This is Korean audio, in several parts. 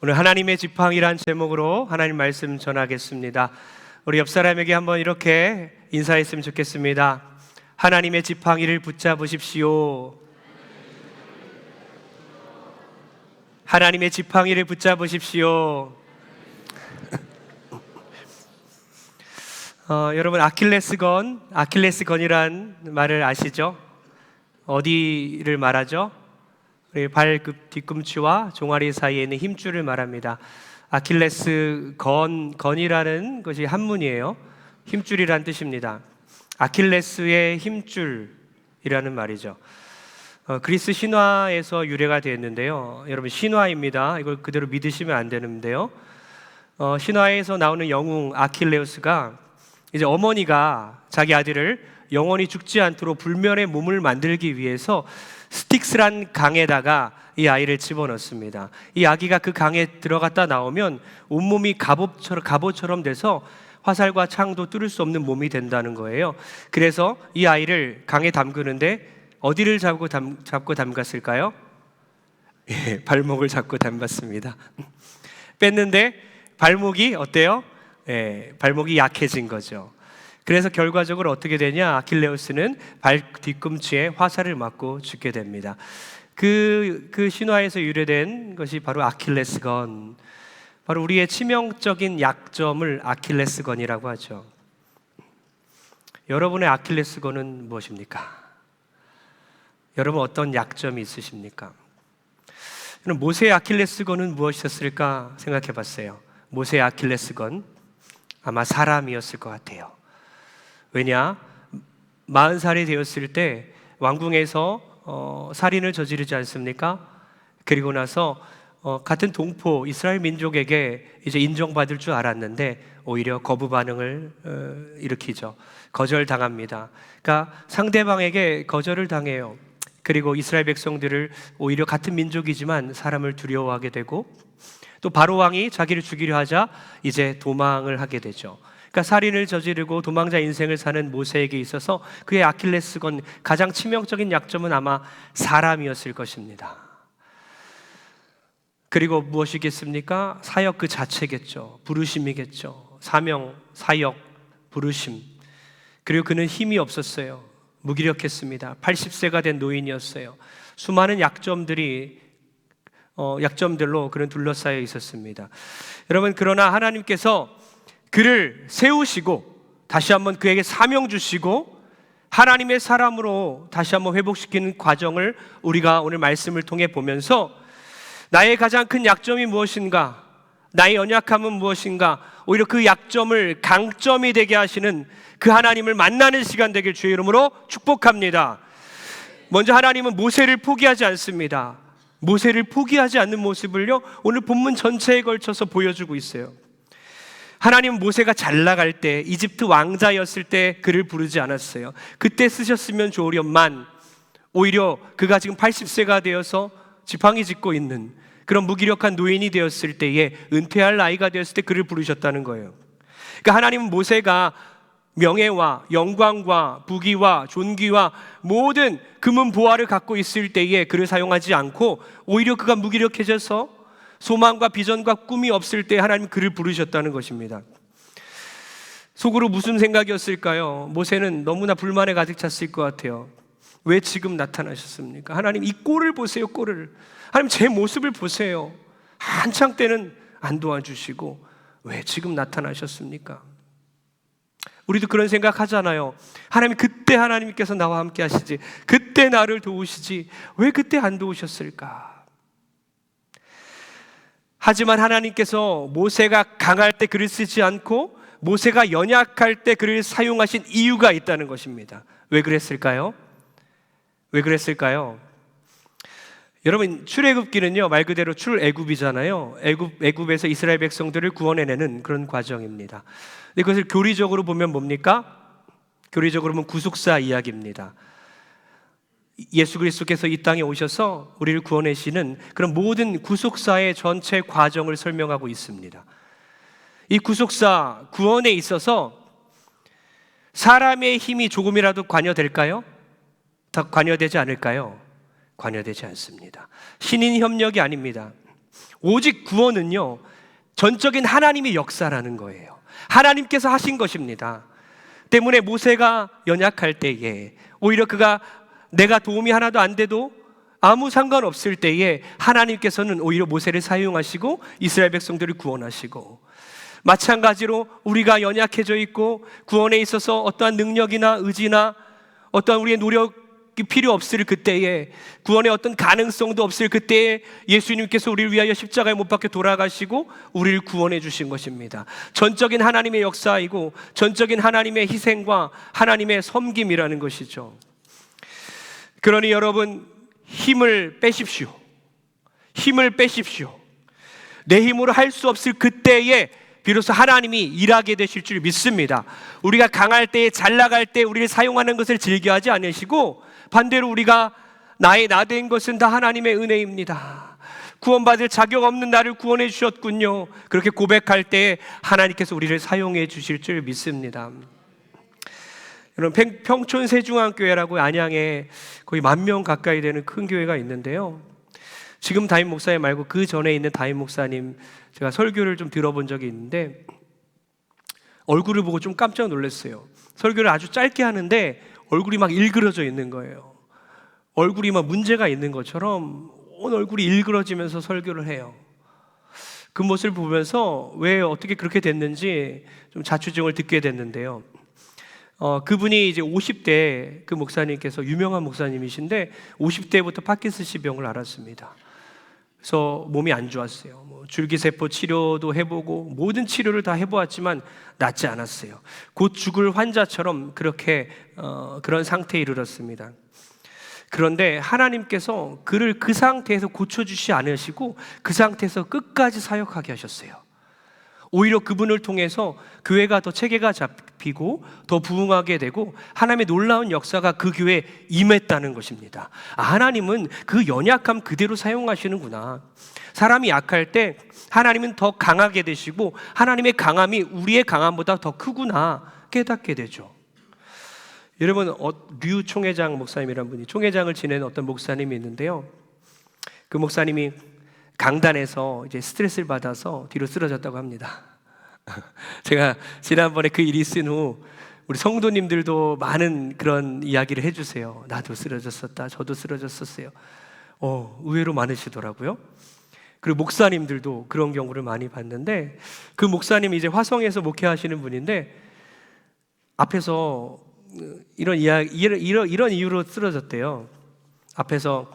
오늘 하나님의 지팡이란 제목으로 하나님 말씀 전하겠습니다. 우리 옆 사람에게 한번 이렇게 인사했으면 좋겠습니다. 하나님의 지팡이를 붙잡으십시오. 하나님의 지팡이를 붙잡으십시오. 여러분 아킬레스건이란 말을 아시죠? 어디를 말하죠? 우리 발 뒤꿈치와 종아리 사이에 있는 힘줄을 말합니다. 아킬레스건이라는 것이 한문이에요. 힘줄이란 뜻입니다. 아킬레스의 힘줄이라는 말이죠. 그리스 신화에서 유래가 되었는데요. 여러분 신화입니다. 이걸 그대로 믿으시면 안 되는데요. 신화에서 나오는 영웅 아킬레우스가 이제 어머니가 자기 아들을 영원히 죽지 않도록 불멸의 몸을 만들기 위해서 스틱스란 강에다가 이 아이를 집어넣습니다. 이 아기가 그 강에 들어갔다 나오면 온몸이 갑옷처럼 돼서 화살과 창도 뚫을 수 없는 몸이 된다는 거예요. 그래서 이 아이를 강에 담그는데 어디를 잡고 담갔을까요? 예, 발목을 잡고 담갔습니다. 뺐는데 발목이 어때요? 예, 발목이 약해진 거죠. 그래서 결과적으로 어떻게 되냐? 아킬레우스는 발 뒤꿈치에 화살을 맞고 죽게 됩니다. 그 신화에서 유래된 것이 바로 아킬레스건, 바로 우리의 치명적인 약점을 아킬레스건이라고 하죠. 여러분의 아킬레스건은 무엇입니까? 여러분 어떤 약점이 있으십니까? 모세의 아킬레스건은 무엇이었을까 생각해 봤어요. 모세의 아킬레스건 아마 사람이었을 것 같아요. 왜냐? 40살이 되었을 때 왕궁에서 살인을 저지르지 않습니까? 그리고 나서 같은 동포 이스라엘 민족에게 이제 인정받을 줄 알았는데 오히려 거부 반응을 일으키죠. 거절당합니다. 그러니까 상대방에게 거절을 당해요. 그리고 이스라엘 백성들을 오히려 같은 민족이지만 사람을 두려워하게 되고, 또 바로 왕이 자기를 죽이려 하자 이제 도망을 하게 되죠. 그러니까 살인을 저지르고 도망자 인생을 사는 모세에게 있어서 그의 아킬레스건, 가장 치명적인 약점은 아마 사람이었을 것입니다. 그리고 무엇이겠습니까? 사역 그 자체겠죠. 부르심이겠죠. 사명, 사역, 부르심. 그리고 그는 힘이 없었어요. 무기력했습니다. 80세가 된 노인이었어요. 수많은 약점들로 그는 둘러싸여 있었습니다. 여러분, 그러나 하나님께서 그를 세우시고 다시 한번 그에게 사명 주시고 하나님의 사람으로 다시 한번 회복시키는 과정을 우리가 오늘 말씀을 통해 보면서 나의 가장 큰 약점이 무엇인가, 나의 연약함은 무엇인가, 오히려 그 약점을 강점이 되게 하시는 그 하나님을 만나는 시간 되길 주의 이름으로 축복합니다. 먼저 하나님은 모세를 포기하지 않습니다. 모세를 포기하지 않는 모습을요, 오늘 본문 전체에 걸쳐서 보여주고 있어요. 하나님은 모세가 잘 나갈 때, 이집트 왕자였을 때 그를 부르지 않았어요. 그때 쓰셨으면 좋으련만 오히려 그가 지금 80세가 되어서 지팡이 짚고 있는 그런 무기력한 노인이 되었을 때에, 은퇴할 나이가 되었을 때 그를 부르셨다는 거예요. 그러니까 하나님은 모세가 명예와 영광과 부귀와 존귀와 모든 금은 보화를 갖고 있을 때에 그를 사용하지 않고 오히려 그가 무기력해져서 소망과 비전과 꿈이 없을 때 하나님 그를 부르셨다는 것입니다. 속으로 무슨 생각이었을까요? 모세는 너무나 불만에 가득 찼을 것 같아요. 왜 지금 나타나셨습니까? 하나님, 이 꼴을 보세요, 꼴을. 하나님, 제 모습을 보세요. 한창 때는 안 도와주시고 왜 지금 나타나셨습니까? 우리도 그런 생각 하잖아요. 하나님, 그때 하나님께서 나와 함께 하시지, 그때 나를 도우시지, 왜 그때 안 도우셨을까? 하지만 하나님께서 모세가 강할 때 그를 쓰지 않고 모세가 연약할 때 그를 사용하신 이유가 있다는 것입니다. 왜 그랬을까요? 왜 그랬을까요? 여러분, 출애굽기는요, 말 그대로 출애굽이잖아요. 애굽에서 이스라엘 백성들을 구원해내는 그런 과정입니다. 근데 그것을 교리적으로 보면 뭡니까? 교리적으로 보면 구속사 이야기입니다. 예수 그리스도께서 이 땅에 오셔서 우리를 구원하시는 그런 모든 구속사의 전체 과정을 설명하고 있습니다. 이 구속사, 구원에 있어서 사람의 힘이 조금이라도 관여될까요? 다 관여되지 않을까요? 관여되지 않습니다. 신인 협력이 아닙니다. 오직 구원은요, 전적인 하나님의 역사라는 거예요. 하나님께서 하신 것입니다. 때문에 모세가 연약할 때에, 오히려 그가 내가 도움이 하나도 안 돼도 아무 상관없을 때에 하나님께서는 오히려 모세를 사용하시고 이스라엘 백성들을 구원하시고, 마찬가지로 우리가 연약해져 있고 구원에 있어서 어떠한 능력이나 의지나 어떠한 우리의 노력이 필요 없을 그때에, 구원의 어떤 가능성도 없을 그때에 예수님께서 우리를 위하여 십자가에 못 박혀 돌아가시고 우리를 구원해 주신 것입니다. 전적인 하나님의 역사이고 전적인 하나님의 희생과 하나님의 섬김이라는 것이죠. 그러니 여러분, 힘을 빼십시오. 힘을 빼십시오. 내 힘으로 할 수 없을 그때에 비로소 하나님이 일하게 되실 줄 믿습니다. 우리가 강할 때, 잘 나갈 때 우리를 사용하는 것을 즐겨하지 않으시고, 반대로 우리가 나의 나된 것은 다 하나님의 은혜입니다. 구원받을 자격 없는 나를 구원해 주셨군요. 그렇게 고백할 때 하나님께서 우리를 사용해 주실 줄 믿습니다. 여러분, 평촌 세중앙교회라고 안양에 거의 10,000명 가까이 되는 큰 교회가 있는데요, 지금 담임 목사님 말고 그 전에 있는 담임 목사님 제가 설교를 좀 들어본 적이 있는데 얼굴을 보고 좀 깜짝 놀랐어요. 설교를 아주 짧게 하는데 얼굴이 막 일그러져 있는 거예요. 얼굴이 막 문제가 있는 것처럼 온 얼굴이 일그러지면서 설교를 해요. 그 모습을 보면서 왜 어떻게 그렇게 됐는지 좀 자초지종을 듣게 됐는데요, 그분이 이제 50대 그 목사님께서 유명한 목사님이신데 50대부터 파킨슨씨 병을 앓았습니다. 그래서 몸이 안 좋았어요. 줄기세포 치료도 해보고 모든 치료를 다 해보았지만 낫지 않았어요. 곧 죽을 환자처럼 그렇게 그런 상태에 이르렀습니다. 그런데 하나님께서 그를 그 상태에서 고쳐주시 않으시고 그 상태에서 끝까지 사역하게 하셨어요. 오히려 그분을 통해서 교회가 더 체계가 잡히고 더 부흥하게 되고 하나님의 놀라운 역사가 그 교회에 임했다는 것입니다. 하나님은 그 연약함 그대로 사용하시는구나. 사람이 약할 때 하나님은 더 강하게 되시고 하나님의 강함이 우리의 강함보다 더 크구나 깨닫게 되죠. 여러분, 류 총회장 목사님이라는 분이, 총회장을 지내는 어떤 목사님이 있는데요, 그 목사님이 강단에서 이제 스트레스를 받아서 뒤로 쓰러졌다고 합니다. 제가 지난번에 그 일이 있은 후 우리 성도님들도 많은 그런 이야기를 해주세요. 나도 쓰러졌었다, 저도 쓰러졌었어요. 의외로 많으시더라고요. 그리고 목사님들도 그런 경우를 많이 봤는데, 그 목사님이 이제 화성에서 목회하시는 분인데 앞에서 이런 이유로 쓰러졌대요. 앞에서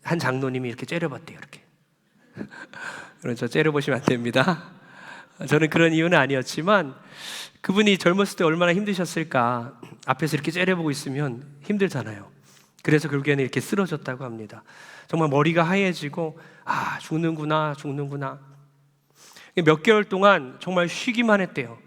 한 장로님이 이렇게 째려봤대요. 이렇게. 저 째려보시면 안 됩니다. 저는 그런 이유는 아니었지만 그분이 젊었을 때 얼마나 힘드셨을까. 앞에서 이렇게 째려보고 있으면 힘들잖아요. 그래서 결국에는 이렇게 쓰러졌다고 합니다. 정말 머리가 하얘지고 죽는구나. 몇 개월 동안 정말 쉬기만 했대요.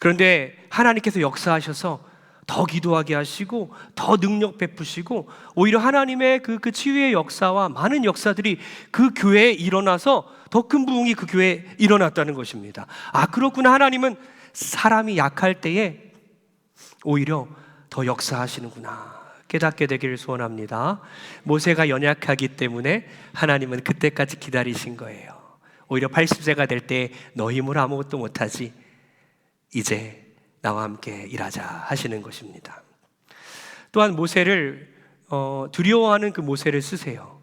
그런데 하나님께서 역사하셔서 더 기도하게 하시고 더 능력 베푸시고 오히려 하나님의 그 치유의 역사와 많은 역사들이 그 교회에 일어나서 더 큰 부흥이 그 교회에 일어났다는 것입니다. 그렇구나. 하나님은 사람이 약할 때에 오히려 더 역사하시는구나 깨닫게 되기를 소원합니다. 모세가 연약하기 때문에 하나님은 그때까지 기다리신 거예요. 오히려 80세가 될 때 너 힘으로 아무것도 못하지, 이제 나와 함께 일하자 하시는 것입니다. 또한 모세를 두려워하는 그 모세를 쓰세요.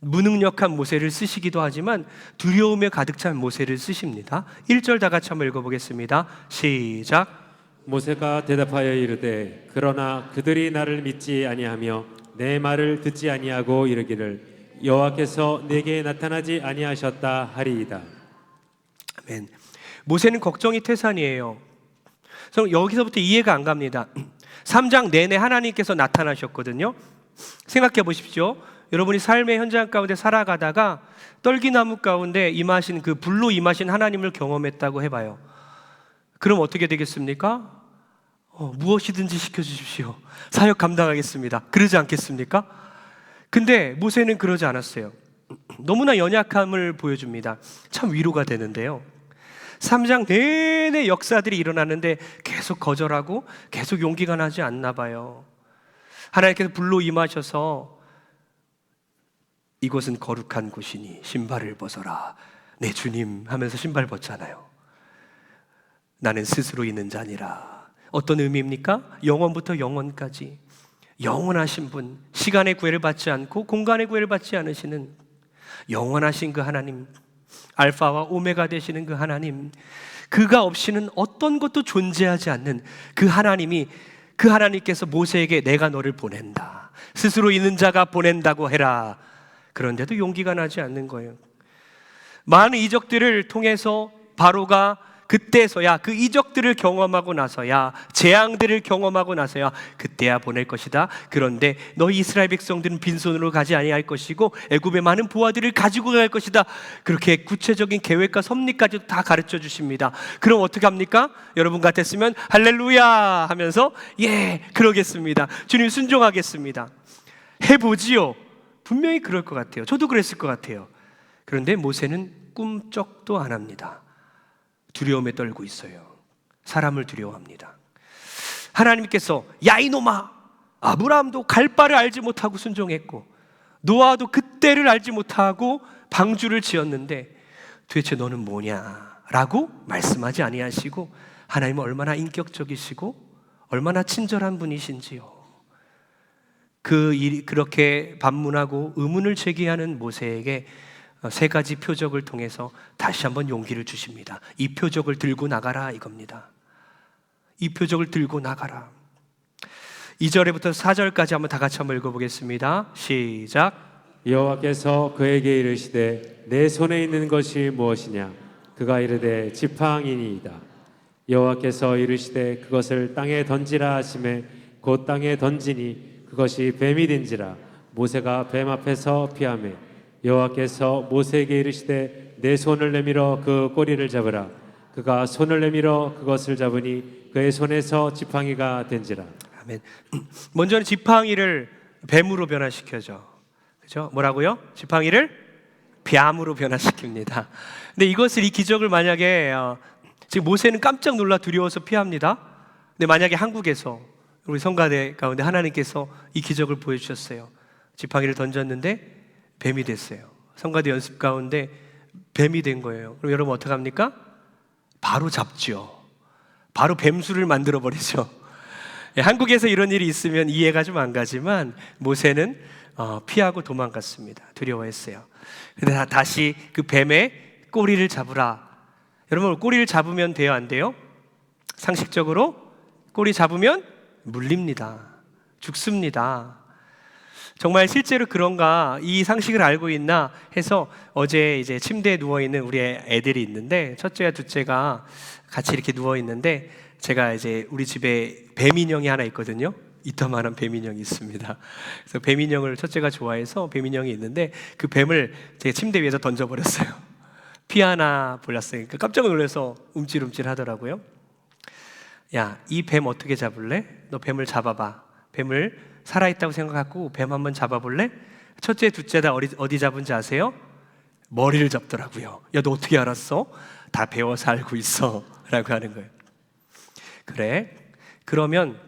무능력한 모세를 쓰시기도 하지만 두려움에 가득 찬 모세를 쓰십니다. 1절 다 같이 한번 읽어보겠습니다. 시작. 모세가 대답하여 이르되 그러나 그들이 나를 믿지 아니하며 내 말을 듣지 아니하고 이르기를 여호와께서 내게 나타나지 아니하셨다 하리이다. 아멘. 모세는 걱정이 태산이에요. 저는 여기서부터 이해가 안 갑니다. 3장 내내 하나님께서 나타나셨거든요. 생각해 보십시오. 여러분이 삶의 현장 가운데 살아가다가 떨기나무 가운데 임하신, 그 불로 임하신 하나님을 경험했다고 해봐요. 그럼 어떻게 되겠습니까? 무엇이든지 시켜주십시오. 사역 감당하겠습니다. 그러지 않겠습니까? 근데 모세는 그러지 않았어요. 너무나 연약함을 보여줍니다. 참 위로가 되는데요, 3장 내내 역사들이 일어나는데 계속 거절하고 계속 용기가 나지 않나 봐요. 하나님께서 불로 임하셔서 이곳은 거룩한 곳이니 신발을 벗어라. 네 주님 하면서 신발 벗잖아요. 나는 스스로 있는 자니라. 어떤 의미입니까? 영원부터 영원까지 영원하신 분, 시간의 구애를 받지 않고 공간의 구애를 받지 않으시는 영원하신 그 하나님, 알파와 오메가 되시는 그 하나님, 그가 없이는 어떤 것도 존재하지 않는 그 하나님이, 그 하나님께서 모세에게 내가 너를 보낸다, 스스로 있는 자가 보낸다고 해라. 그런데도 용기가 나지 않는 거예요. 많은 이적들을 통해서 바로가 그때서야, 그 이적들을 경험하고 나서야, 재앙들을 경험하고 나서야 그때야 보낼 것이다. 그런데 너희 이스라엘 백성들은 빈손으로 가지 아니할 것이고 애굽의 많은 부하들을 가지고 갈 것이다. 그렇게 구체적인 계획과 섭리까지도 다 가르쳐 주십니다. 그럼 어떻게 합니까? 여러분 같았으면 할렐루야 하면서 예, 그러겠습니다. 주님 순종하겠습니다. 해보지요. 분명히 그럴 것 같아요. 저도 그랬을 것 같아요. 그런데 모세는 꿈쩍도 안 합니다. 두려움에 떨고 있어요. 사람을 두려워합니다. 하나님께서 야 이놈아, 아브라함도 갈 바를 알지 못하고 순종했고 노아도 그때를 알지 못하고 방주를 지었는데 도대체 너는 뭐냐? 라고 말씀하지 아니하시고, 하나님은 얼마나 인격적이시고 얼마나 친절한 분이신지요. 그렇게 반문하고 의문을 제기하는 모세에게 세 가지 표적을 통해서 다시 한번 용기를 주십니다. 이 표적을 들고 나가라 이겁니다. 이 표적을 들고 나가라. 2절부터 4절까지 한번 다 같이 한번 읽어보겠습니다. 시작. 여호와께서 그에게 이르시되 내 손에 있는 것이 무엇이냐? 그가 이르되 지팡이니이다. 여호와께서 이르시되 그것을 땅에 던지라 하시매 곧 땅에 던지니 그것이 뱀이 된지라. 모세가 뱀 앞에서 피하매 여호와께서 모세에게 이르시되 내 손을 내밀어 그 꼬리를 잡으라. 그가 손을 내밀어 그것을 잡으니 그의 손에서 지팡이가 된지라. 아멘. 먼저는 지팡이를 뱀으로 변화시켜죠. 그죠? 뭐라고요? 지팡이를 뱀으로 변화시킵니다. 근데 이것을, 이 기적을 만약에 지금 모세는 깜짝 놀라 두려워서 피합니다. 근데 만약에 한국에서 우리 성가대 가운데 하나님께서 이 기적을 보여주셨어요. 지팡이를 던졌는데 뱀이 됐어요. 성가대 연습 가운데 뱀이 된 거예요. 그럼 여러분 어떡합니까? 바로 잡죠. 바로 뱀수를 만들어 버리죠. 한국에서 이런 일이 있으면 이해가 좀 안 가지만 모세는 피하고 도망갔습니다. 두려워했어요. 근데 다시 그 뱀의 꼬리를 잡으라. 여러분 꼬리를 잡으면 돼요, 안 돼요? 상식적으로 꼬리 잡으면 물립니다. 죽습니다. 정말 실제로 그런가, 이 상식을 알고 있나 해서 어제 이제 침대에 누워 있는 우리 애들이 있는데, 첫째와 둘째가 같이 이렇게 누워 있는데, 제가 이제 우리 집에 뱀 인형이 하나 있거든요. 이따만한 뱀 인형이 있습니다. 그래서 뱀 인형을 첫째가 좋아해서 뱀 인형이 있는데 그 뱀을 제 침대 위에서 던져버렸어요. 피 하나 불났어요. 그러니까 깜짝 놀라서 움찔움찔 하더라고요. 야, 이 뱀 어떻게 잡을래? 너 뱀을 잡아봐. 뱀을 살아있다고 생각하고 뱀 한번 잡아볼래? 첫째, 둘째 다 어디 잡은지 아세요? 머리를 잡더라고요. 야, 너 어떻게 알았어? 다 배워서 알고 있어 라고 하는 거예요. 그래? 그러면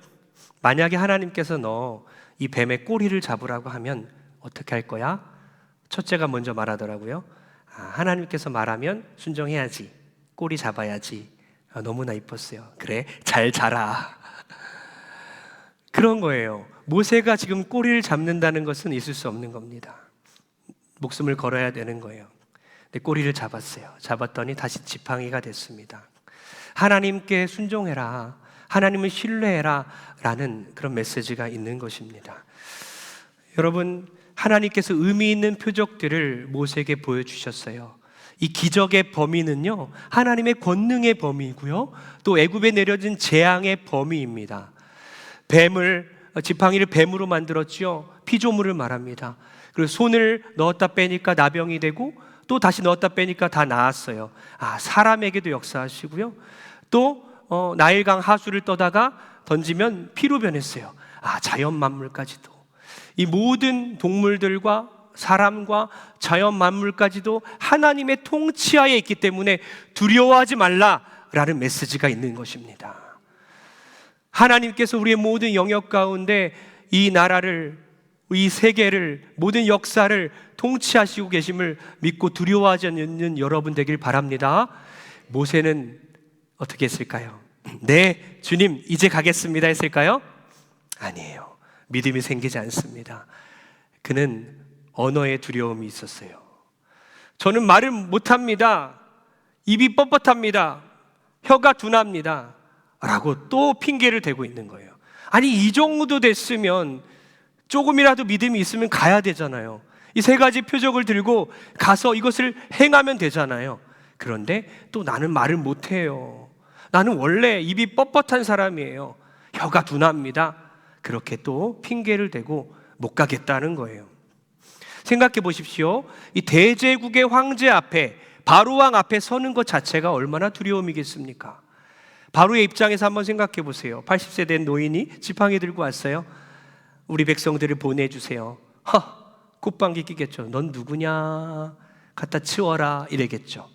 만약에 하나님께서 너 이 뱀의 꼬리를 잡으라고 하면 어떻게 할 거야? 첫째가 먼저 말하더라고요. 하나님께서 말하면 순종해야지. 꼬리 잡아야지. 너무나 이뻤어요. 그래, 잘 자라. 그런 거예요. 모세가 지금 꼬리를 잡는다는 것은 있을 수 없는 겁니다. 목숨을 걸어야 되는 거예요. 근데 꼬리를 잡았어요. 잡았더니 다시 지팡이가 됐습니다. 하나님께 순종해라, 하나님을 신뢰해라 라는 그런 메시지가 있는 것입니다. 여러분, 하나님께서 의미 있는 표적들을 모세에게 보여주셨어요. 이 기적의 범위는요, 하나님의 권능의 범위이고요, 또 애굽에 내려진 재앙의 범위입니다. 지팡이를 뱀으로 만들었지요. 피조물을 말합니다. 그리고 손을 넣었다 빼니까 나병이 되고 또 다시 넣었다 빼니까 다 나았어요. 사람에게도 역사하시고요. 또 나일강 하수를 떠다가 던지면 피로 변했어요. 자연 만물까지도, 이 모든 동물들과 사람과 자연 만물까지도 하나님의 통치하에 있기 때문에 두려워하지 말라라는 메시지가 있는 것입니다. 하나님께서 우리의 모든 영역 가운데 이 나라를, 이 세계를, 모든 역사를 통치하시고 계심을 믿고 두려워하지 않는 여러분 되길 바랍니다. 모세는 어떻게 했을까요? 네, 주님 이제 가겠습니다 했을까요? 아니에요. 믿음이 생기지 않습니다. 그는 언어의 두려움이 있었어요. 저는 말을 못합니다. 입이 뻣뻣합니다. 혀가 둔합니다. 라고 또 핑계를 대고 있는 거예요. 아니, 이 정도 됐으면 조금이라도 믿음이 있으면 가야 되잖아요. 이 세 가지 표적을 들고 가서 이것을 행하면 되잖아요. 그런데 또 나는 말을 못해요. 나는 원래 입이 뻣뻣한 사람이에요. 혀가 둔합니다. 그렇게 또 핑계를 대고 못 가겠다는 거예요. 생각해 보십시오. 이 대제국의 황제 앞에, 바로왕 앞에 서는 것 자체가 얼마나 두려움이겠습니까? 바로의 입장에서 한번 생각해 보세요. 80세 된 노인이 지팡이 들고 왔어요. 우리 백성들을 보내주세요. 콧방귀 끼겠죠. 넌 누구냐? 갖다 치워라 이래겠죠.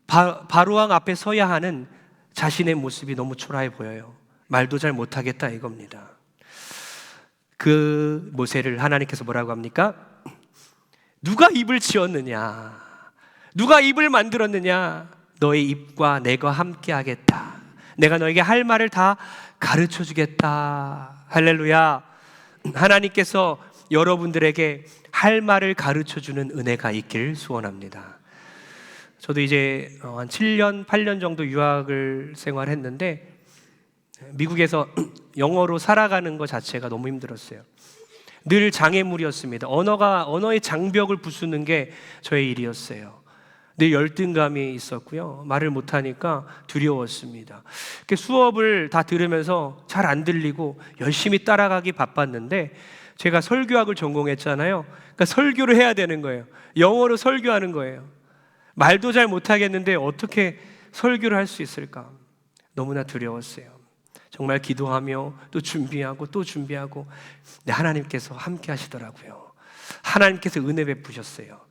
바로왕 앞에 서야 하는 자신의 모습이 너무 초라해 보여요. 말도 잘 못하겠다 이겁니다. 그 모세를 하나님께서 뭐라고 합니까? 누가 입을 지었느냐? 누가 입을 만들었느냐? 너의 입과 내가 함께 하겠다. 내가 너에게 할 말을 다 가르쳐 주겠다. 할렐루야. 하나님께서 여러분들에게 할 말을 가르쳐 주는 은혜가 있길 소원합니다. 저도 이제 한 7년, 8년 정도 유학을 생활했는데 미국에서 영어로 살아가는 것 자체가 너무 힘들었어요. 늘 장애물이었습니다. 언어의 장벽을 부수는 게 저의 일이었어요. 늘 열등감이 있었고요. 말을 못하니까 두려웠습니다. 수업을 다 들으면서 잘 안 들리고 열심히 따라가기 바빴는데 제가 설교학을 전공했잖아요. 그러니까 설교를 해야 되는 거예요. 영어로 설교하는 거예요. 말도 잘 못하겠는데 어떻게 설교를 할 수 있을까? 너무나 두려웠어요. 정말 기도하며 또 준비하고 또 준비하고, 네, 하나님께서 함께 하시더라고요. 하나님께서 은혜 베푸셨어요.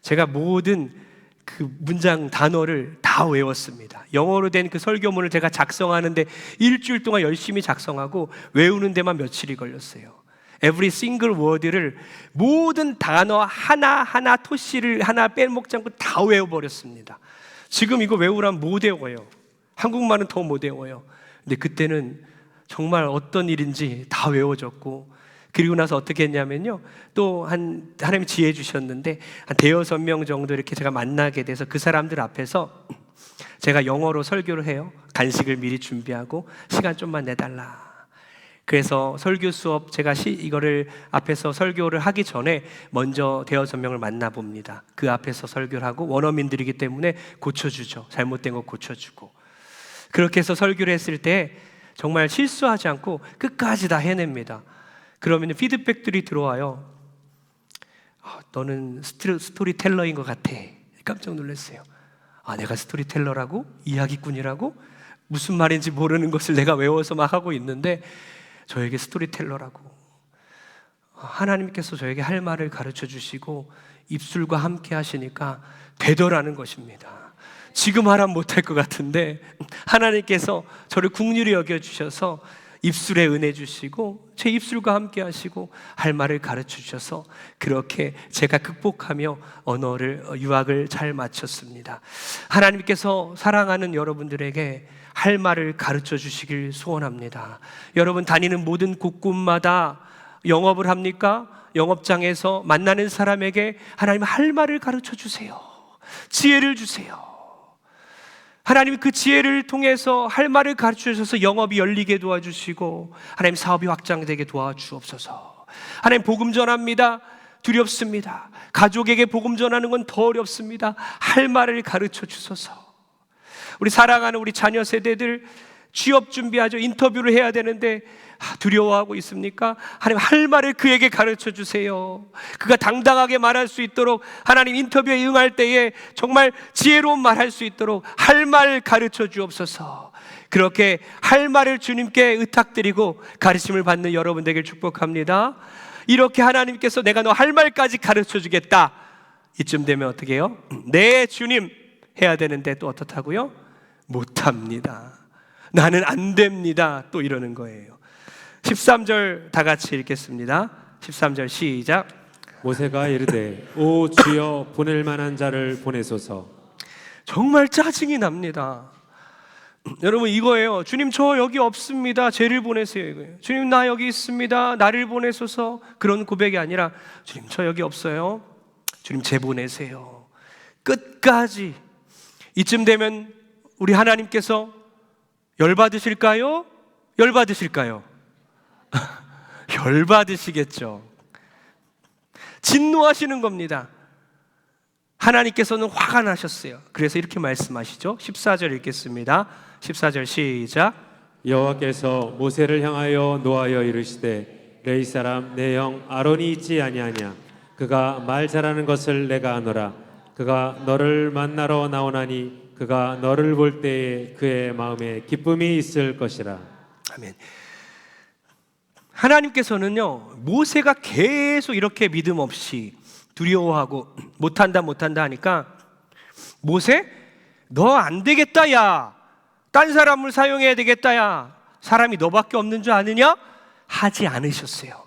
제가 모든 그 문장 단어를 다 외웠습니다. 영어로 된 그 설교문을 제가 작성하는데 일주일 동안 열심히 작성하고 외우는 데만 며칠이 걸렸어요. Every single word를, 모든 단어 하나하나 토시를 하나 빼먹지 않고 다 외워버렸습니다. 지금 이거 외우라면 못 외워요. 한국말은 더 못 외워요. 근데 그때는 정말 어떤 일인지 다 외워졌고, 그리고 나서 어떻게 했냐면요, 또 하나님이 지혜 주셨는데 한 5-6명 정도 이렇게 제가 만나게 돼서 그 사람들 앞에서 제가 영어로 설교를 해요. 간식을 미리 준비하고 시간 좀만 내달라. 그래서 설교 수업, 제가 이거를 앞에서 설교를 하기 전에 먼저 5-6명을 만나봅니다. 그 앞에서 설교를 하고, 원어민들이기 때문에 고쳐주죠. 잘못된 거 고쳐주고. 그렇게 해서 설교를 했을 때 정말 실수하지 않고 끝까지 다 해냅니다. 그러면 피드백들이 들어와요. 너는 스토리텔러인 것 같아. 깜짝 놀랐어요. 내가 스토리텔러라고? 이야기꾼이라고? 무슨 말인지 모르는 것을 내가 외워서 막 하고 있는데 저에게 스토리텔러라고. 하나님께서 저에게 할 말을 가르쳐 주시고 입술과 함께 하시니까 되더라는 것입니다. 지금 하라면 못할 것 같은데 하나님께서 저를 긍휼히 여겨주셔서 입술에 은혜 주시고 제 입술과 함께 하시고 할 말을 가르쳐 주셔서 그렇게 제가 극복하며 유학을 잘 마쳤습니다. 하나님께서 사랑하는 여러분들에게 할 말을 가르쳐 주시길 소원합니다. 여러분 다니는 모든 곳곳마다 영업을 합니까? 영업장에서 만나는 사람에게 하나님 할 말을 가르쳐 주세요. 지혜를 주세요. 하나님 그 지혜를 통해서 할 말을 가르쳐 주셔서 영업이 열리게 도와주시고 하나님 사업이 확장되게 도와주옵소서. 하나님 복음 전합니다. 두렵습니다. 가족에게 복음 전하는 건 더 어렵습니다. 할 말을 가르쳐 주소서. 우리 사랑하는 우리 자녀 세대들 취업 준비하죠. 인터뷰를 해야 되는데 두려워하고 있습니까? 하나님 할 말을 그에게 가르쳐 주세요. 그가 당당하게 말할 수 있도록 하나님 인터뷰에 응할 때에 정말 지혜로운 말할 수 있도록 할 말 가르쳐 주옵소서. 그렇게 할 말을 주님께 의탁드리고 가르침을 받는 여러분 되길 축복합니다. 이렇게 하나님께서 내가 너 할 말까지 가르쳐 주겠다. 이쯤 되면 어떻게 해요? 네 주님 해야 되는데 또 어떻다고요? 못합니다. 나는 안 됩니다. 또 이러는 거예요. 13절 다 같이 읽겠습니다. 13절 시작. 모세가 이르되 오 주여 보낼 만한 자를 보내소서. 정말 짜증이 납니다. 여러분 이거예요. 주님 저 여기 없습니다. 쟤를 보내세요. 이거예요. 주님 나 여기 있습니다. 나를 보내소서. 그런 고백이 아니라 주님 저 여기 없어요. 주님 쟤 보내세요. 끝까지. 이쯤 되면 우리 하나님께서 열받으실까요? 열받으실까요? 열받으시겠죠. 진노하시는 겁니다. 하나님께서는 화가 나셨어요. 그래서 이렇게 말씀하시죠. 14절 읽겠습니다. 14절 시작. 여호와께서 모세를 향하여 노하여 이르시되 레위 사람 내 형 아론이 있지 아니하냐. 그가 말 잘하는 것을 내가 아노라. 그가 너를 만나러 나오나니 그가 너를 볼 때에 그의 마음에 기쁨이 있을 것이라. 아멘. 하나님께서는요 모세가 계속 이렇게 믿음 없이 두려워하고 못한다 하니까 모세 너 안 되겠다 야, 딴 사람을 사용해야 되겠다 야, 사람이 너밖에 없는 줄 아느냐? 하지 않으셨어요.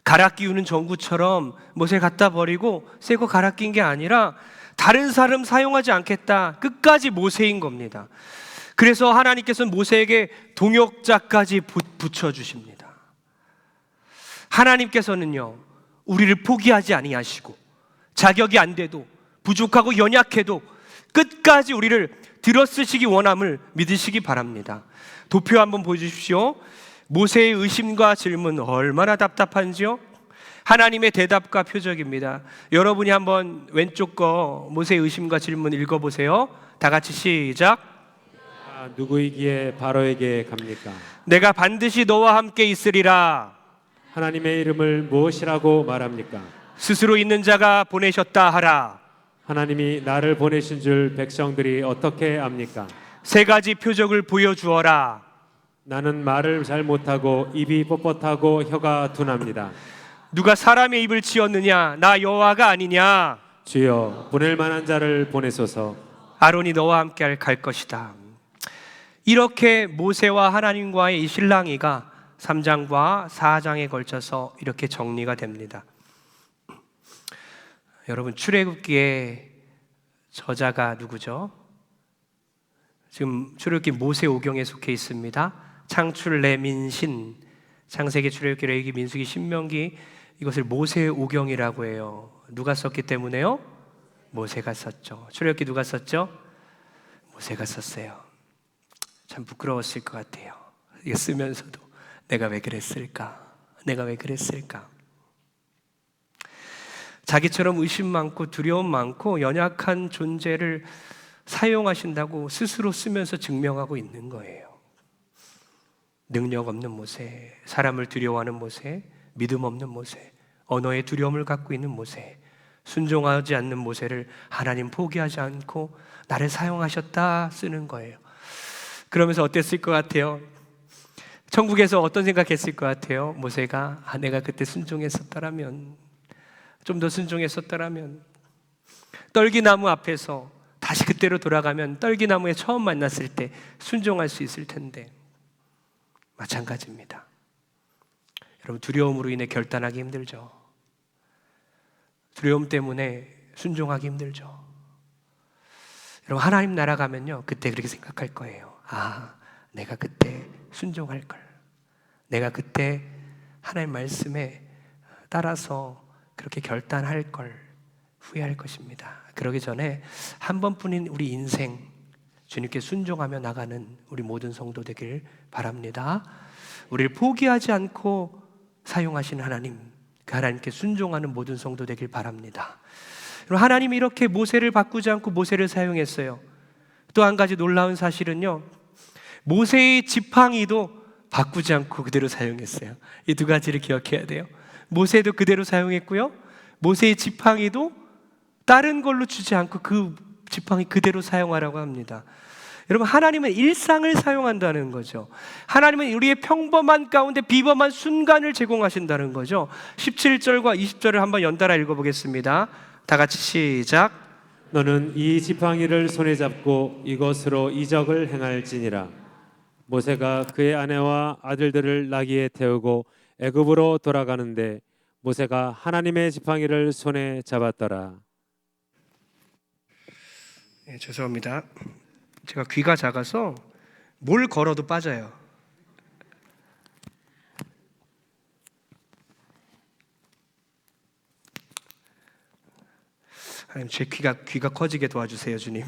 갈아 끼우는 전구처럼 모세 갖다 버리고 새 거 갈아 낀 게 아니라 다른 사람 사용하지 않겠다, 끝까지 모세인 겁니다. 그래서 하나님께서는 모세에게 동역자까지 붙여주십니다. 하나님께서는요 우리를 포기하지 아니하시고 자격이 안 돼도 부족하고 연약해도 끝까지 우리를 들어쓰시기 원함을 믿으시기 바랍니다. 도표 한번 보여주십시오. 모세의 의심과 질문 얼마나 답답한지요? 하나님의 대답과 표적입니다. 여러분이 한번 왼쪽 거 모세의 의심과 질문 읽어보세요. 다 같이 시작. 누구이기에 바로에게 갑니까? 내가 반드시 너와 함께 있으리라. 하나님의 이름을 무엇이라고 말합니까? 스스로 있는 자가 보내셨다 하라. 하나님이 나를 보내신 줄 백성들이 어떻게 압니까? 세 가지 표적을 보여주어라. 나는 말을 잘 못하고 입이 뻣뻣하고 혀가 둔합니다. 누가 사람의 입을 지었느냐? 나 여호와가 아니냐? 주여 보낼 만한 자를 보내소서. 아론이 너와 함께 갈 것이다. 이렇게 모세와 하나님과의 이 실랑이가 3장과 4장에 걸쳐서 이렇게 정리가 됩니다. 여러분 출애굽기의 저자가 누구죠? 지금 출애굽기 모세오경에 속해 있습니다. 창출, 레민신, 창세기, 출애굽기, 레위기, 민수기, 신명기, 이것을 모세오경이라고 해요. 누가 썼기 때문에요? 모세가 썼죠. 출애굽기 누가 썼죠? 모세가 썼어요. 참 부끄러웠을 것 같아요. 이거 쓰면서도 내가 왜 그랬을까? 내가 왜 그랬을까? 자기처럼 의심 많고 두려움 많고 연약한 존재를 사용하신다고 스스로 쓰면서 증명하고 있는 거예요. 능력 없는 모세, 사람을 두려워하는 모세, 믿음 없는 모세, 언어의 두려움을 갖고 있는 모세, 순종하지 않는 모세를 하나님 포기하지 않고 나를 사용하셨다 쓰는 거예요. 그러면서 어땠을 것 같아요? 천국에서 어떤 생각했을 것 같아요? 모세가 내가 그때 순종했었더라면, 좀 더 순종했었더라면, 떨기나무 앞에서 다시 그때로 돌아가면 떨기나무에 처음 만났을 때 순종할 수 있을 텐데 마찬가지입니다. 여러분 두려움으로 인해 결단하기 힘들죠. 두려움 때문에 순종하기 힘들죠. 여러분 하나님 나라 가면요 그때 그렇게 생각할 거예요. 아, 내가 그때 순종할 걸, 내가 그때 하나님 말씀에 따라서 그렇게 결단할 걸 후회할 것입니다. 그러기 전에 한 번뿐인 우리 인생 주님께 순종하며 나가는 우리 모든 성도 되길 바랍니다. 우리를 포기하지 않고 사용하시는 하나님, 그 하나님께 순종하는 모든 성도 되길 바랍니다. 하나님이 이렇게 모세를 바꾸지 않고 모세를 사용했어요. 또 한 가지 놀라운 사실은요, 모세의 지팡이도 바꾸지 않고 그대로 사용했어요. 이 두 가지를 기억해야 돼요. 모세도 그대로 사용했고요, 모세의 지팡이도 다른 걸로 주지 않고 그 지팡이 그대로 사용하라고 합니다. 여러분 하나님은 일상을 사용한다는 거죠. 하나님은 우리의 평범한 가운데 비범한 순간을 제공하신다는 거죠. 17절과 20절을 한번 연달아 읽어보겠습니다. 다 같이 시작. 너는 이 지팡이를 손에 잡고 이것으로 이적을 행할지니라. 모세가 그의 아내와 아들들을 나귀에 태우고 애굽으로 돌아가는데 모세가 하나님의 지팡이를 손에 잡았더라. 네, 죄송합니다. 제가 귀가 작아서 뭘 걸어도 빠져요. 하나님, 제 귀가 커지게 도와주세요, 주님.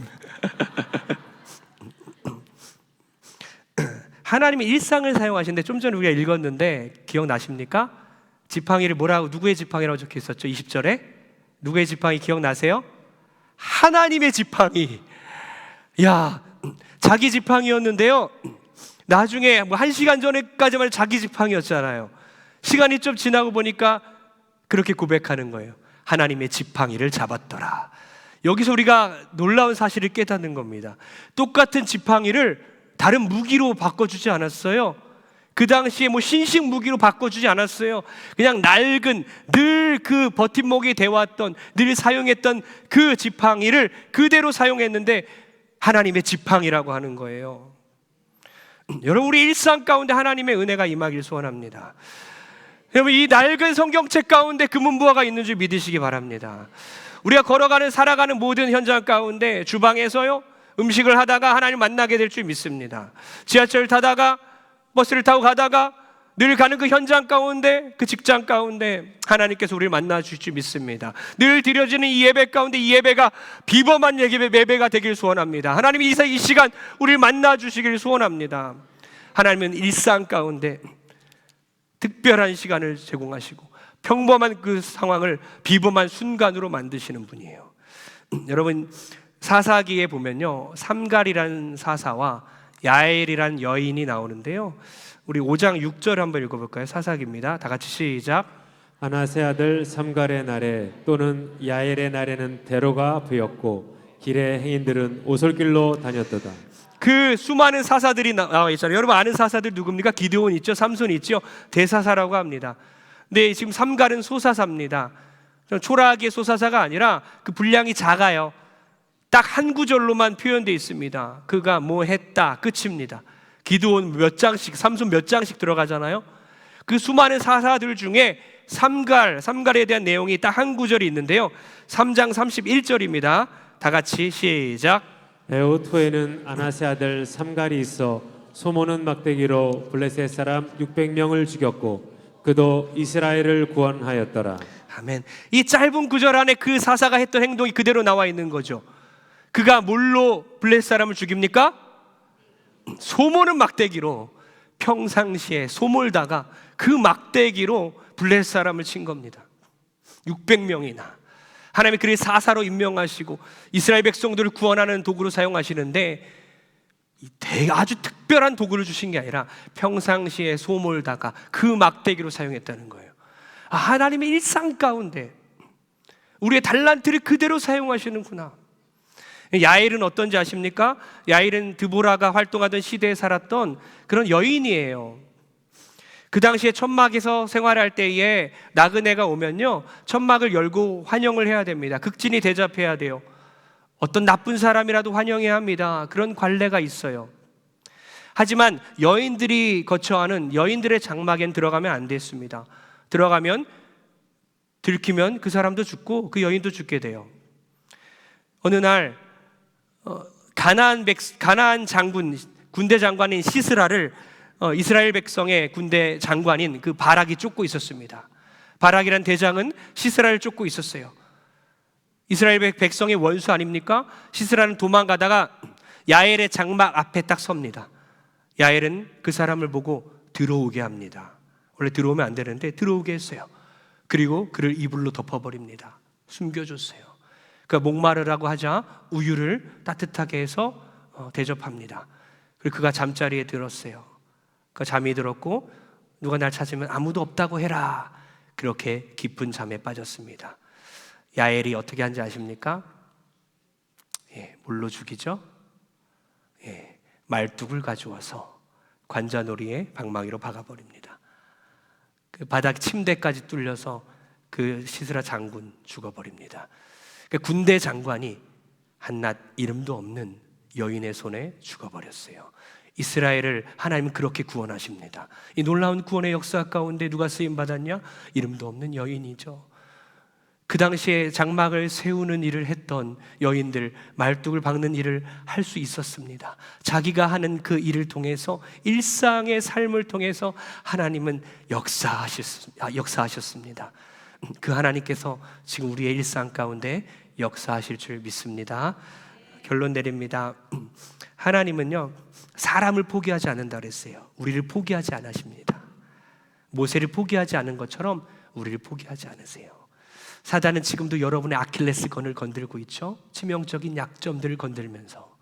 하나님이 일상을 사용하시는데 좀 전에 우리가 읽었는데 기억나십니까? 지팡이를 뭐라고, 누구의 지팡이라고 적혀 있었죠? 20절에 누구의 지팡이 기억나세요? 하나님의 지팡이. 야, 자기 지팡이였는데요, 나중에 뭐 1시간 전에까지만 자기 지팡이였잖아요. 시간이 좀 지나고 보니까 그렇게 고백하는 거예요. 하나님의 지팡이를 잡았더라. 여기서 우리가 놀라운 사실을 깨닫는 겁니다. 똑같은 지팡이를 다른 무기로 바꿔주지 않았어요. 그 당시에 뭐 신식 무기로 바꿔주지 않았어요. 그냥 낡은, 늘 그 버팀목이 되어왔던, 늘 사용했던 그 지팡이를 그대로 사용했는데 하나님의 지팡이라고 하는 거예요. 여러분, 우리 일상 가운데 하나님의 은혜가 임하길 소원합니다. 여러분, 이 낡은 성경책 가운데 금은보화가 있는 줄 믿으시기 바랍니다. 우리가 걸어가는, 살아가는 모든 현장 가운데 주방에서요, 음식을 하다가 하나님 만나게 될 줄 믿습니다. 지하철 타다가, 버스를 타고 가다가, 늘 가는 그 현장 가운데, 그 직장 가운데 하나님께서 우리를 만나 주실 줄 믿습니다. 늘 드려지는 이 예배 가운데 이 예배가 비범한 예배가 되길 소원합니다. 하나님이 이 시간 우리를 만나 주시길 소원합니다. 하나님은 일상 가운데 특별한 시간을 제공하시고 평범한 그 상황을 비범한 순간으로 만드시는 분이에요. 여러분, 사사기에 보면요, 삼갈이라는 사사와 야엘이라는 여인이 나오는데요, 우리 5장 6절 한번 읽어볼까요? 사사기입니다. 다 같이 시작. 아나세 아들 삼갈의 날에 또는 야엘의 날에는 대로가 부였고 길의 행인들은 오솔길로 다녔도다. 그 수많은 사사들이 나와 있잖아요. 여러분 아는 사사들 누굽니까? 기드온 있죠, 삼손 있죠, 대사사라고 합니다. 근데 지금 삼갈은 소사사입니다. 초라하게 소사사가 아니라 그 분량이 작아요. 딱 한 구절로만 표현되어 있습니다. 그가 뭐 했다, 끝입니다. 기드온 몇 장씩, 삼손 몇 장씩 들어가잖아요. 그 수많은 사사들 중에 삼갈에 대한 내용이 딱 한 구절이 있는데요, 3장 31절입니다. 다 같이 시작. 에옷 후에는 아나세 아들 삼갈이 있어 소모는 막대기로 블레셋 사람 600명을 죽였고 그도 이스라엘을 구원하였더라. 아멘. 이 짧은 구절 안에 그 사사가 했던 행동이 그대로 나와 있는 거죠. 그가 뭘로 블레셋 사람을 죽입니까? 소모는 막대기로, 평상시에 소몰다가 그 막대기로 블레셋 사람을 친 겁니다. 600명이나. 하나님이 그를 사사로 임명하시고 이스라엘 백성들을 구원하는 도구로 사용하시는데, 아주 특별한 도구를 주신 게 아니라 평상시에 소몰다가 그 막대기로 사용했다는 거예요. 하나님의 일상 가운데 우리의 달란트를 그대로 사용하시는구나. 야엘은 어떤지 아십니까? 야엘은 드보라가 활동하던 시대에 살았던 그런 여인이에요. 그 당시에 천막에서 생활할 때에 나그네가 오면요, 천막을 열고 환영을 해야 됩니다. 극진히 대접해야 돼요. 어떤 나쁜 사람이라도 환영해야 합니다. 그런 관례가 있어요. 하지만 여인들이 거처하는 여인들의 장막엔 들어가면 안 됐습니다. 들어가면, 들키면 그 사람도 죽고 그 여인도 죽게 돼요. 어느 날 가나안 장군, 군대 장관인 시스라를 이스라엘 백성의 군대 장관인 그 바락이 쫓고 있었습니다. 바락이란 대장은 시스라를 쫓고 있었어요. 이스라엘 백성의 원수 아닙니까? 시스라는 도망가다가 야엘의 장막 앞에 딱 섭니다. 야엘은 그 사람을 보고 들어오게 합니다. 원래 들어오면 안 되는데 들어오게 했어요. 그리고 그를 이불로 덮어버립니다. 숨겨줬어요. 그러니까 목마르라고 하자 우유를 따뜻하게 해서 대접합니다. 그리고 그가 잠자리에 들었어요. 그 잠이 들었고, 누가 날 찾으면 아무도 없다고 해라. 그렇게 깊은 잠에 빠졌습니다. 야엘이 어떻게 한지 아십니까? 물로 죽이죠. 말뚝을 가져와서 관자놀이에 방망이로 박아버립니다. 그 바닥 침대까지 뚫려서 그 시스라 장군 죽어버립니다. 그 군대 장관이 한낱 이름도 없는 여인의 손에 죽어버렸어요. 이스라엘을 하나님은 그렇게 구원하십니다. 이 놀라운 구원의 역사 가운데 누가 쓰임받았냐? 이름도 없는 여인이죠. 그 당시에 장막을 세우는 일을 했던 여인들, 말뚝을 박는 일을 할 수 있었습니다. 자기가 하는 그 일을 통해서, 일상의 삶을 통해서 하나님은 역사하셨습니다. 그 하나님께서 지금 우리의 일상 가운데 역사하실 줄 믿습니다. 결론 내립니다. 하나님은요, 사람을 포기하지 않는다 그랬어요. 우리를 포기하지 않으십니다. 모세를 포기하지 않은 것처럼 우리를 포기하지 않으세요. 사단은 지금도 여러분의 아킬레스건을 건들고 있죠. 치명적인 약점들을 건들면서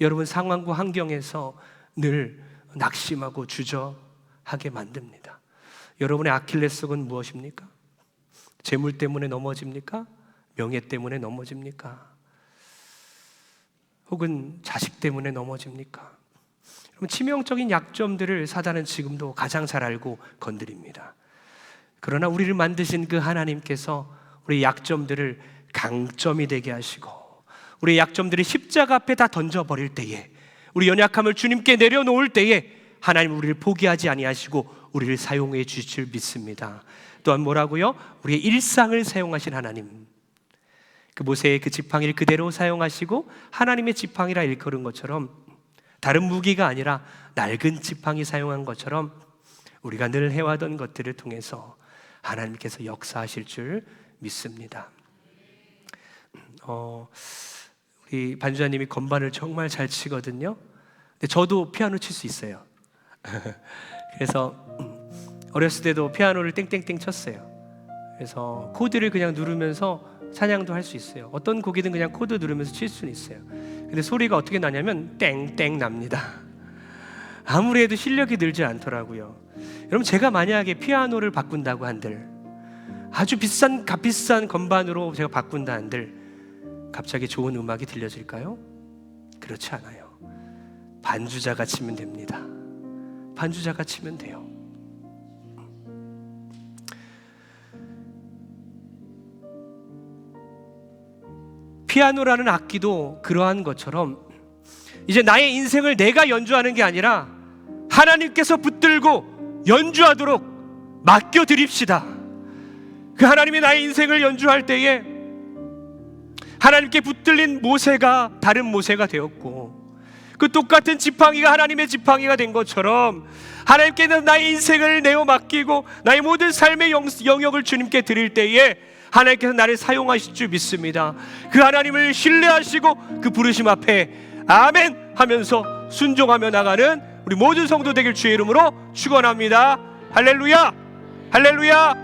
여러분 상황과 환경에서 늘 낙심하고 주저하게 만듭니다. 여러분의 아킬레스건은 무엇입니까? 재물 때문에 넘어집니까? 명예 때문에 넘어집니까? 혹은 자식 때문에 넘어집니까? 그럼 치명적인 약점들을 사단은 지금도 가장 잘 알고 건드립니다. 그러나 우리를 만드신 그 하나님께서 우리 약점들을 강점이 되게 하시고, 우리 약점들이 십자가 앞에 다 던져버릴 때에, 우리 연약함을 주님께 내려놓을 때에 하나님 우리를 포기하지 아니하시고 우리를 사용해 주실 줄 믿습니다. 또한 뭐라고요? 우리의 일상을 사용하신 하나님, 그 모세의 그 지팡이를 그대로 사용하시고 하나님의 지팡이라 일컬은 것처럼, 다른 무기가 아니라 낡은 지팡이 사용한 것처럼 우리가 늘 해왔던 것들을 통해서 하나님께서 역사하실 줄 믿습니다. 우리 반주자님이 건반을 정말 잘 치거든요. 근데 저도 피아노 칠 수 있어요. 그래서 어렸을 때도 피아노를 땡땡땡 쳤어요. 그래서 코드를 그냥 누르면서 찬양도 할 수 있어요. 어떤 곡이든 그냥 코드 누르면서 칠 수는 있어요. 근데 소리가 어떻게 나냐면 땡땡 납니다. 아무리 해도 실력이 늘지 않더라고요. 여러분, 제가 만약에 피아노를 바꾼다고 한들, 아주 값비싼 건반으로 제가 바꾼다 한들 갑자기 좋은 음악이 들려질까요? 그렇지 않아요. 반주자가 치면 됩니다. 반주자가 치면 돼요. 피아노라는 악기도 그러한 것처럼 이제 나의 인생을 내가 연주하는 게 아니라 하나님께서 붙들고 연주하도록 맡겨드립시다. 그 하나님이 나의 인생을 연주할 때에 하나님께 붙들린 모세가 다른 모세가 되었고, 그 똑같은 지팡이가 하나님의 지팡이가 된 것처럼 하나님께는 나의 인생을 내어 맡기고 나의 모든 삶의 영역을 주님께 드릴 때에 하나님께서 나를 사용하실 줄 믿습니다. 그 하나님을 신뢰하시고 그 부르심 앞에 아멘 하면서 순종하며 나가는 우리 모든 성도 되길 주의 이름으로 축원합니다. 할렐루야, 할렐루야.